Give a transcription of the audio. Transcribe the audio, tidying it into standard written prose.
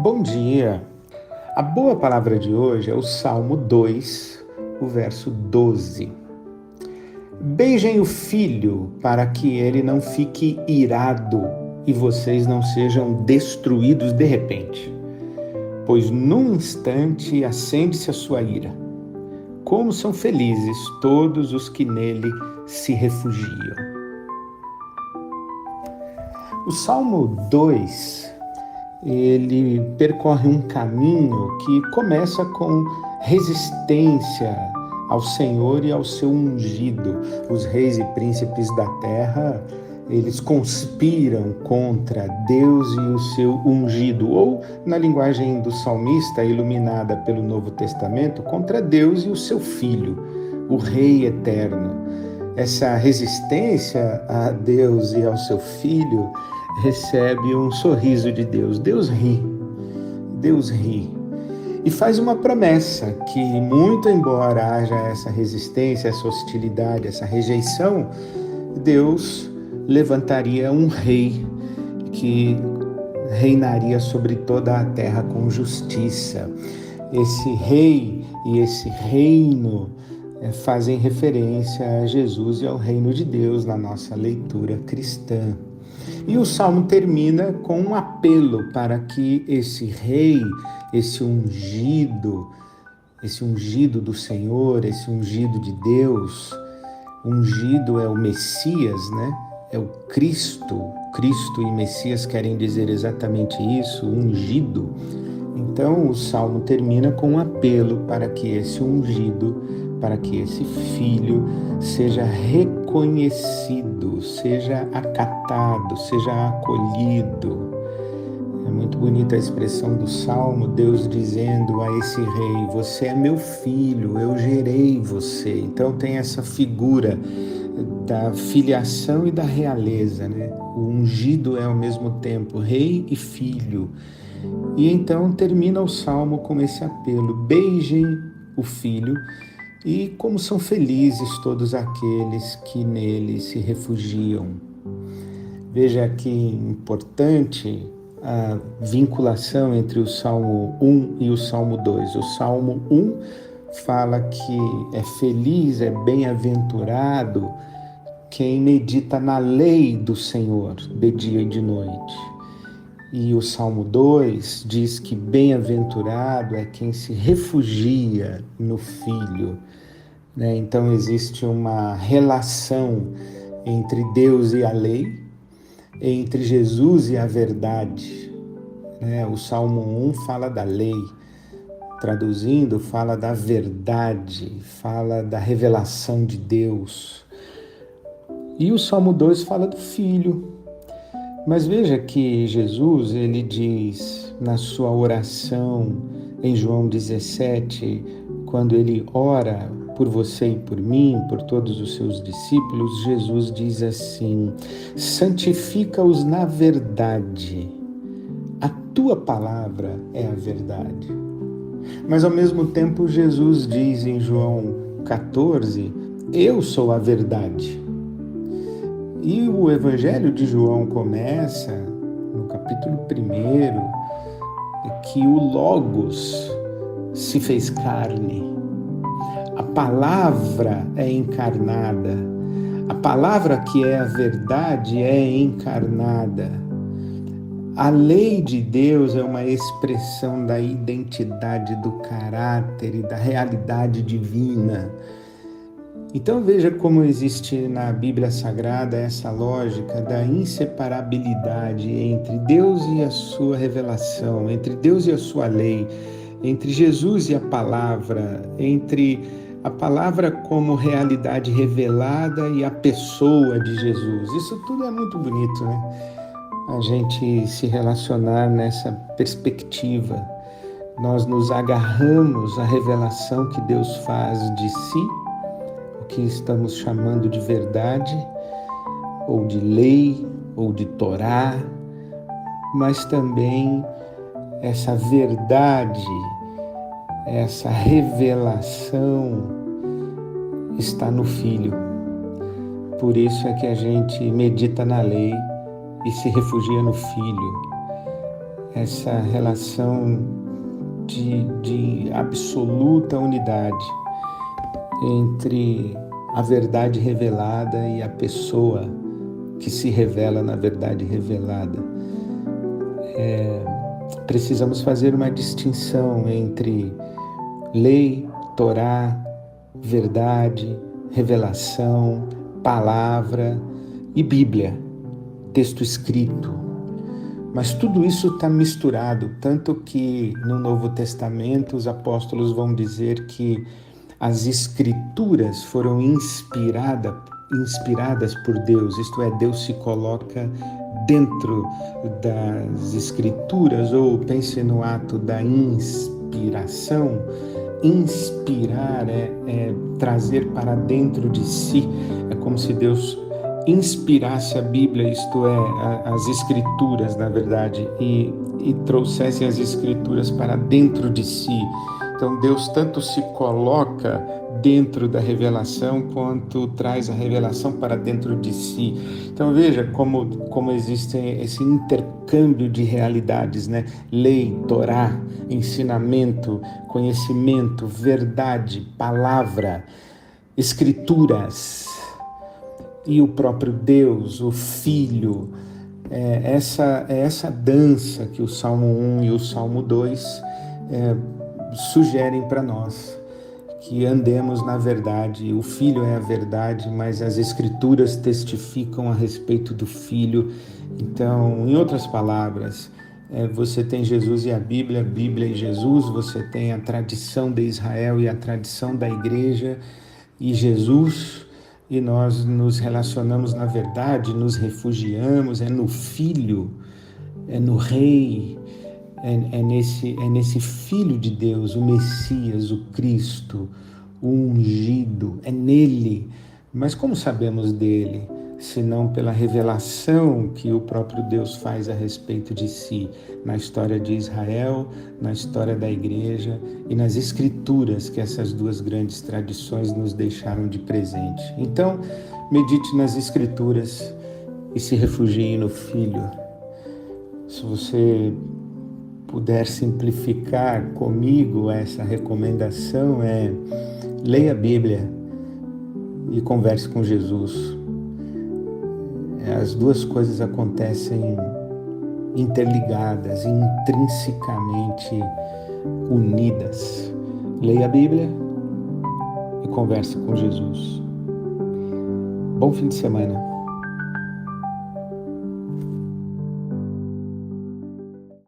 Bom dia! A boa palavra de hoje é o Salmo 2, o verso 12. Beijem o filho para que ele não fique irado e vocês não sejam destruídos de repente, pois num instante acende-se a sua ira. Como são felizes todos os que nele se refugiam. O Salmo 2 ele percorre um caminho que começa com resistência ao Senhor e ao seu ungido. Os reis e príncipes da terra, eles conspiram contra Deus e o seu ungido, ou, na linguagem do salmista, iluminada pelo Novo Testamento, contra Deus e o seu Filho, o Rei eterno. Essa resistência a Deus e ao seu Filho recebe um sorriso de Deus. Deus ri e faz uma promessa que, muito embora haja essa resistência, essa hostilidade, essa rejeição, Deus levantaria um rei que reinaria sobre toda a terra com justiça. Esse rei e esse reino fazem referência a Jesus e ao reino de Deus na nossa leitura cristã. E o Salmo termina com um apelo para que esse rei, esse ungido do Senhor, esse ungido de Deus, ungido é o Messias, né? É o Cristo. Cristo e Messias querem dizer exatamente isso, ungido. Então o Salmo termina com um apelo para que esse ungido, para que esse filho seja reconhecido, seja acatado, seja acolhido. É muito bonita a expressão do Salmo, Deus dizendo a esse rei: você é meu filho, eu gerei você. Então tem essa figura da filiação e da realeza, né? O ungido é ao mesmo tempo rei e filho. E então termina o Salmo com esse apelo: beijem o filho, e como são felizes todos aqueles que nele se refugiam. Veja que importante a vinculação entre o Salmo 1 e o Salmo 2. O Salmo 1 fala que é feliz, é bem-aventurado quem medita na lei do Senhor de dia e de noite. E o Salmo 2 diz que bem-aventurado é quem se refugia no Filho. Então existe uma relação entre Deus e a lei, entre Jesus e a verdade. O Salmo 1 fala da lei, traduzindo, fala da verdade, fala da revelação de Deus. E o Salmo 2 fala do Filho. Mas veja que Jesus, ele diz na sua oração em João 17, quando ele ora por você e por mim, por todos os seus discípulos, Jesus diz assim: santifica-os na verdade, a tua palavra é a verdade. Mas ao mesmo tempo Jesus diz em João 14, eu sou a verdade. E o Evangelho de João começa no capítulo 1, que o Logos se fez carne. A palavra é encarnada. A palavra que é a verdade é encarnada. A lei de Deus é uma expressão da identidade, do caráter e da realidade divina. Então veja como existe na Bíblia Sagrada essa lógica da inseparabilidade entre Deus e a sua revelação, entre Deus e a sua lei, entre Jesus e a palavra, entre a palavra como realidade revelada e a pessoa de Jesus. Isso tudo é muito bonito, né? A gente se relacionar nessa perspectiva. Nós nos agarramos à revelação que Deus faz de si, que estamos chamando de verdade, ou de lei, ou de Torá, mas também essa verdade, essa revelação está no Filho. Por isso é que a gente medita na lei e se refugia no Filho. essa relação de absoluta unidade entre a verdade revelada e a pessoa que se revela na verdade revelada. Precisamos fazer uma distinção entre lei, Torá, verdade, revelação, palavra e Bíblia, texto escrito. Mas tudo isso está misturado, tanto que no Novo Testamento os apóstolos vão dizer que as Escrituras foram inspiradas por Deus, isto é, Deus se coloca dentro das Escrituras, ou pense no ato da inspiração. Inspirar é trazer para dentro de si, é como se Deus inspirasse a Bíblia, isto é, as Escrituras, na verdade, e trouxesse as Escrituras para dentro de si. Então Deus tanto se coloca dentro da revelação, quanto traz a revelação para dentro de si. Então veja como existe esse intercâmbio de realidades, né? Lei, Torá, ensinamento, conhecimento, verdade, palavra, Escrituras, e o próprio Deus, o Filho. Essa dança que o Salmo 1 e o Salmo 2 sugerem para nós, que andemos na verdade. O Filho é a verdade, mas as Escrituras testificam a respeito do Filho. Então, em outras palavras, você tem Jesus e a Bíblia e Jesus, você tem a tradição de Israel e a tradição da igreja e Jesus, e nós nos relacionamos na verdade, nos refugiamos, no Filho, no Rei, é nesse Filho de Deus, o Messias, o Cristo, o ungido, é nele. Mas como sabemos dele, senão pela revelação que o próprio Deus faz a respeito de si, na história de Israel, na história da igreja e nas Escrituras que essas duas grandes tradições nos deixaram de presente. Então, medite nas Escrituras e se refugie no Filho. Se você puder simplificar comigo essa recomendação, leia a Bíblia e converse com Jesus. As duas coisas acontecem interligadas, intrinsecamente unidas. Leia a Bíblia e converse com Jesus. Bom fim de semana.